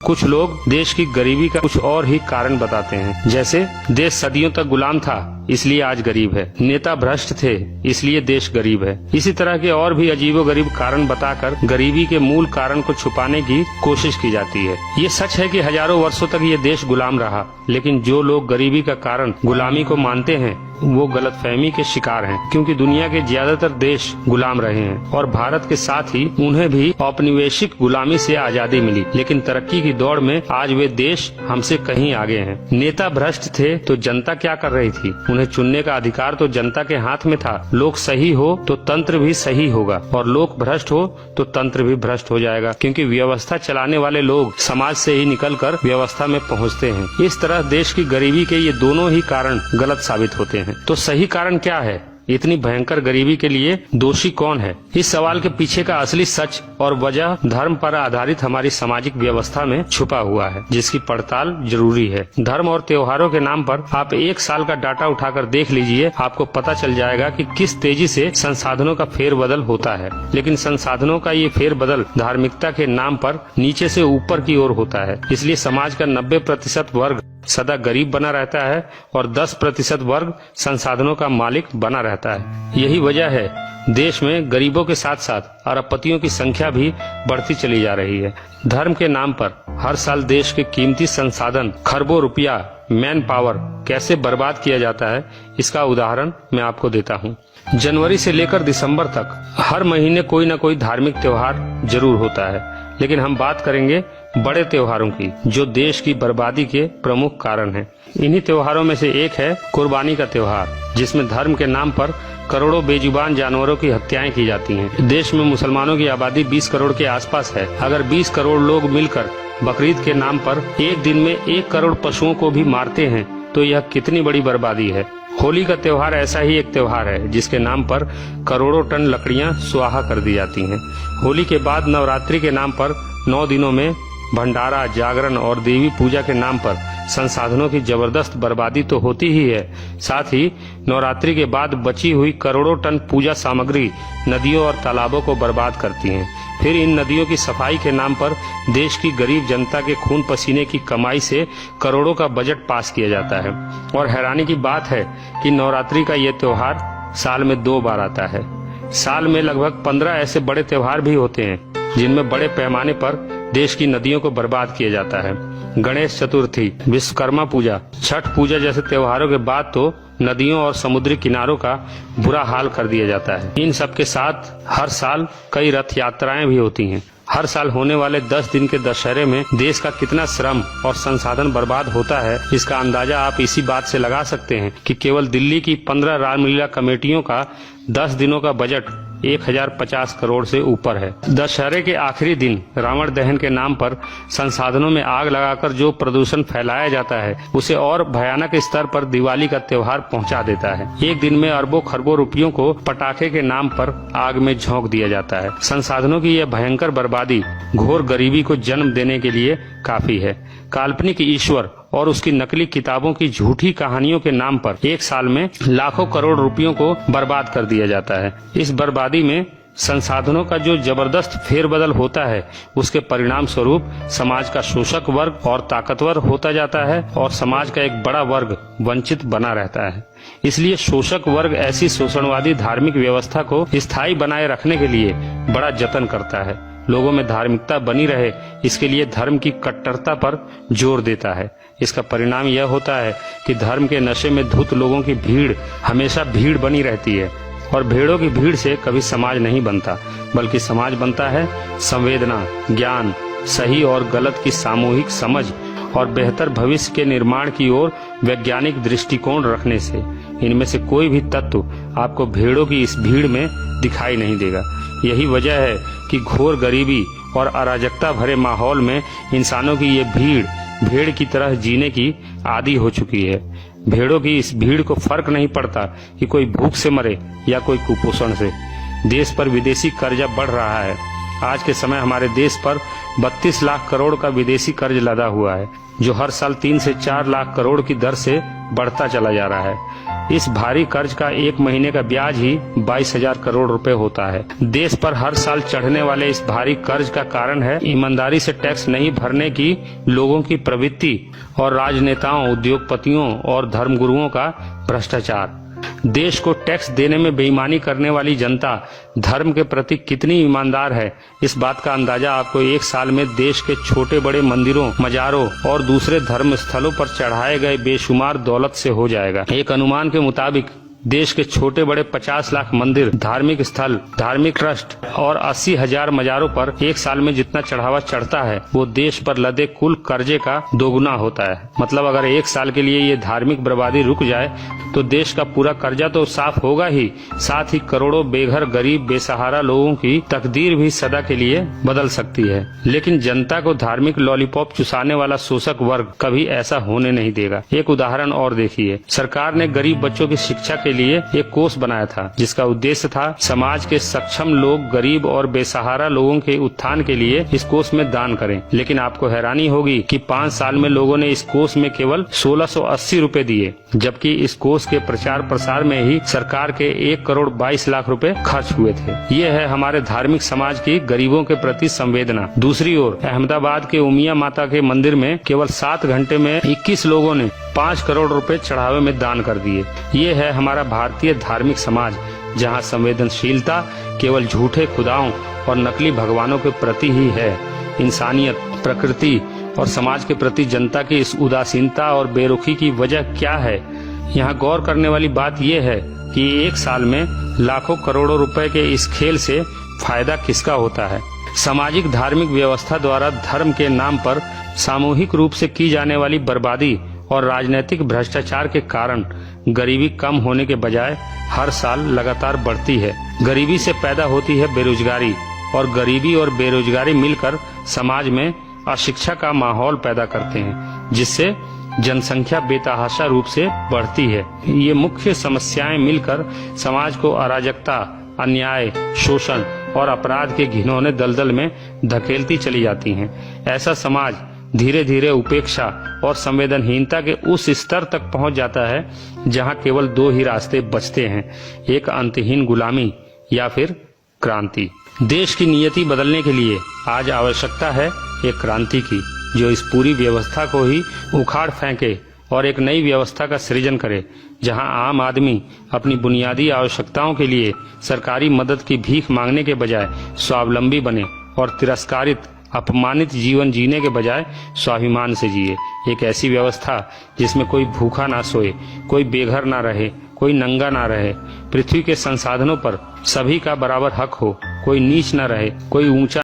कुछ लोग देश की गरीबी का कुछ और ही कारण बताते हैं, जैसे देश सदियों तक गुलाम था इसलिए आज गरीब है, नेता भ्रष्ट थे इसलिए देश गरीब है। इसी तरह के और भी अजीबोगरीब कारण बताकर गरीबी के मूल कारण को छुपाने की कोशिश की जाती है। ये सच है कि हजारों वर्षों तक ये देश गुलाम रहा, लेकिन जो लोग गरीबी का कारण गुलामी को मानते हैं वो गलतफहमी के शिकार हैं, क्योंकि दुनिया के ज्यादातर देश गुलाम रहे हैं और भारत के साथ ही उन्हें भी औपनिवेशिक गुलामी से आजादी मिली, लेकिन तरक्की की दौड़ में आज वे देश हमसे कहीं आगे हैं। नेता भ्रष्ट थे तो जनता क्या कर रही थी? उन्हें चुनने का अधिकार तो जनता के हाथ में था। लोग सही हो तो तंत्र भी सही होगा और लोग भ्रष्ट हो तो तंत्र भी भ्रष्ट हो जाएगा, क्योंकि व्यवस्था चलाने वाले लोग समाज से ही निकलकर व्यवस्था में पहुंचते हैं। इस तरह देश की गरीबी के ये दोनों ही कारण गलत साबित होते हैं। तो सही कारण क्या है? इतनी भयंकर गरीबी के लिए दोषी कौन है? इस सवाल के पीछे का असली सच और वजह धर्म पर आधारित हमारी सामाजिक व्यवस्था में छुपा हुआ है, जिसकी पड़ताल जरूरी है। धर्म और त्योहारों के नाम पर आप एक साल का डाटा उठाकर देख लीजिए, आपको पता चल जाएगा कि किस तेजी से संसाधनों का फेरबदल होता है। लेकिन संसाधनों का ये फेरबदल धार्मिकता के नाम पर नीचे से ऊपर की ओर होता है। इसलिए समाज का 90% वर्ग सदा गरीब बना रहता है और 10% वर्ग संसाधनों का मालिक बना रहता है। यही वजह है देश में गरीबों के साथ साथ अरबपतियों की संख्या भी बढ़ती चली जा रही है। धर्म के नाम पर हर साल देश के कीमती संसाधन खरबों रुपया, मैन पावर कैसे बर्बाद किया जाता है, इसका उदाहरण मैं आपको देता हूँ। जनवरी से लेकर दिसंबर तक हर महीने कोई न कोई धार्मिक त्योहार जरूर होता है, लेकिन हम बात करेंगे बड़े त्योहारों की, जो देश की बर्बादी के प्रमुख कारण हैं। इन्हीं त्योहारों में से एक है कुर्बानी का त्योहार, जिसमें धर्म के नाम पर करोड़ों बेजुबान जानवरों की हत्याएं की जाती हैं। देश में मुसलमानों की आबादी 20 करोड़ के आसपास है। अगर 20 करोड़ लोग मिलकर बकरीद के नाम पर एक दिन में 1 करोड़ पशुओं को भी मारते हैं तो यह कितनी बड़ी बर्बादी है। होली का त्योहार ऐसा ही एक त्योहार है जिसके नाम पर करोड़ों टन लकड़ियां स्वाहा कर दी जाती हैं। होली के बाद नवरात्रि के नाम पर 9 दिनों में भंडारा, जागरण और देवी पूजा के नाम पर संसाधनों की जबरदस्त बर्बादी तो होती ही है, साथ ही नवरात्रि के बाद बची हुई करोड़ों टन पूजा सामग्री नदियों और तालाबों को बर्बाद करती हैं। फिर इन नदियों की सफाई के नाम पर देश की गरीब जनता के खून पसीने की कमाई से करोड़ों का बजट पास किया जाता है। और हैरानी की बात है कि नवरात्रि का ये त्योहार साल में 2 बार आता है। साल में लगभग 15 ऐसे बड़े त्योहार भी होते हैं जिनमें बड़े पैमाने पर देश की नदियों को बर्बाद किया जाता है। गणेश चतुर्थी, विश्वकर्मा पूजा, छठ पूजा जैसे त्योहारों के बाद तो नदियों और समुद्री किनारों का बुरा हाल कर दिया जाता है। इन सब के साथ हर साल कई रथ यात्राएं भी होती हैं। हर साल होने वाले 10 दिन के दशहरे में देश का कितना श्रम और संसाधन बर्बाद होता है, इसका अंदाजा आप इसी बात से लगा सकते हैं कि केवल दिल्ली की 15 रामलीला कमेटियों का 10 दिनों का बजट 1050 करोड़ से ऊपर है। दशहरे के आखिरी दिन रावण दहन के नाम पर संसाधनों में आग लगाकर जो प्रदूषण फैलाया जाता है, उसे और भयानक स्तर पर दिवाली का त्योहार पहुंचा देता है। एक दिन में अरबों खरबों रुपयों को पटाखे के नाम पर आग में झोंक दिया जाता है। संसाधनों की यह भयंकर बर्बादी घोर गरीबी को जन्म देने के लिए काफी है। काल्पनिक ईश्वर और उसकी नकली किताबों की झूठी कहानियों के नाम पर एक साल में लाखों करोड़ रुपयों को बर्बाद कर दिया जाता है। इस बर्बादी में संसाधनों का जो जबरदस्त फेरबदल होता है, उसके परिणाम स्वरूप समाज का शोषक वर्ग और ताकतवर होता जाता है और समाज का एक बड़ा वर्ग वंचित बना रहता है। इसलिए शोषक वर्ग ऐसी शोषणवादी धार्मिक व्यवस्था को स्थायी बनाए रखने के लिए बड़ा जतन करता है। लोगों में धार्मिकता बनी रहे, इसके लिए धर्म की कट्टरता पर जोर देता है। इसका परिणाम यह होता है कि धर्म के नशे में धुत लोगों की भीड़ हमेशा भीड़ बनी रहती है और भेड़ों की भीड़ से कभी समाज नहीं बनता, बल्कि समाज बनता है संवेदना, ज्ञान, सही और गलत की सामूहिक समझ और बेहतर भविष्य के निर्माण की ओर वैज्ञानिक दृष्टिकोण रखने से। इनमें से कोई भी तत्व आपको भेड़ों की इस भीड़ में दिखाई नहीं देगा। यही वजह है कि घोर गरीबी और अराजकता भरे माहौल में इंसानों की ये भीड़ भेड़ की तरह जीने की आदी हो चुकी है। भेड़ों की इस भीड़ को फर्क नहीं पड़ता कि कोई भूख से मरे या कोई कुपोषण से। देश पर विदेशी कर्जा बढ़ रहा है आज के समय हमारे देश पर 32 लाख करोड़ का विदेशी कर्ज लदा हुआ है, जो हर साल 3 से 4 लाख करोड़ की दर से बढ़ता चला जा रहा है। इस भारी कर्ज का एक महीने का ब्याज ही 22,000 करोड़ रुपए होता है। देश पर हर साल चढ़ने वाले इस भारी कर्ज का कारण है ईमानदारी से टैक्स नहीं भरने की लोगों की प्रवृत्ति और राजनेताओं, उद्योगपतियों और धर्मगुरुओं का भ्रष्टाचार। देश को टैक्स देने में बेईमानी करने वाली जनता धर्म के प्रति कितनी ईमानदार है, इस बात का अंदाजा आपको एक साल में देश के छोटे बड़े मंदिरों, मजारों और दूसरे धर्म स्थलों पर चढ़ाए गए बेशुमार दौलत से हो जाएगा। एक अनुमान के मुताबिक देश के छोटे बड़े 50 लाख मंदिर, धार्मिक स्थल, धार्मिक ट्रस्ट और 80,000 मजारों पर एक साल में जितना चढ़ावा चढ़ता है वो देश पर लदे कुल कर्जे का दोगुना होता है। मतलब अगर एक साल के लिए ये धार्मिक बर्बादी रुक जाए तो देश का पूरा कर्जा तो साफ होगा ही, साथ ही करोड़ों बेघर, गरीब, बेसहारा लोगों की तकदीर भी सदा के लिए बदल सकती है। लेकिन जनता को धार्मिक लॉलीपॉप चुसाने वाला शोषक वर्ग कभी ऐसा होने नहीं देगा। एक उदाहरण और देखिए, सरकार ने गरीब बच्चों की शिक्षा के लिए एक कोष बनाया था, जिसका उद्देश्य था समाज के सक्षम लोग गरीब और बेसहारा लोगों के उत्थान के लिए इस कोष में दान करें। लेकिन आपको हैरानी होगी कि 5 साल में लोगों ने इस कोष में केवल 1680 रुपए दिए, जबकि इस कोष के प्रचार प्रसार में ही सरकार के 1 करोड़ 22 लाख रुपए खर्च हुए थे। ये है हमारे धार्मिक समाज की गरीबों के प्रति संवेदना। दूसरी ओर अहमदाबाद के उमिया माता के मंदिर में केवल 7 घंटे में 21 लोगों ने 5 करोड़ रुपए चढ़ावे में दान कर दिए। ये है हमारा भारतीय धार्मिक समाज, जहाँ संवेदनशीलता केवल झूठे खुदाओं और नकली भगवानों के प्रति ही है। इंसानियत, प्रकृति और समाज के प्रति जनता की इस उदासीनता और बेरुखी की वजह क्या है? यहाँ गौर करने वाली बात यह है कि एक साल में लाखों करोड़ों रुपए के इस खेल से फायदा किसका होता है? सामाजिक धार्मिक व्यवस्था द्वारा धर्म के नाम पर सामूहिक रूप से की जाने वाली बर्बादी और राजनीतिक भ्रष्टाचार के कारण गरीबी कम होने के बजाय हर साल लगातार बढ़ती है। गरीबी से पैदा होती है बेरोजगारी, और गरीबी और बेरोजगारी मिलकर समाज में अशिक्षा का माहौल पैदा करते हैं, जिससे जनसंख्या बेतहाशा रूप से बढ़ती है। ये मुख्य समस्याएं मिलकर समाज को अराजकता, अन्याय, शोषण और अपराध के घिनौने दलदल में धकेलती चली जाती हैं। ऐसा समाज धीरे धीरे उपेक्षा और संवेदनहीनता के उस स्तर तक पहुंच जाता है जहां केवल 2 ही रास्ते बचते हैं, एक अंतहीन गुलामी या फिर क्रांति। देश की नियति बदलने के लिए आज आवश्यकता है एक क्रांति की, जो इस पूरी व्यवस्था को ही उखाड़ फेंके और एक नई व्यवस्था का सृजन करे, जहां आम आदमी अपनी बुनियादी आवश्यकताओं के लिए सरकारी मदद की भीख मांगने के बजाय स्वावलंबी बने और तिरस्कारित, अपमानित जीवन जीने के बजाय स्वाभिमान से जिए। एक ऐसी व्यवस्था जिसमें कोई भूखा ना सोए, कोई बेघर ना रहे, कोई नंगा ना रहे, पृथ्वी के संसाधनों पर सभी का बराबर हक हो, कोई नीच ना रहे, कोई ऊंचा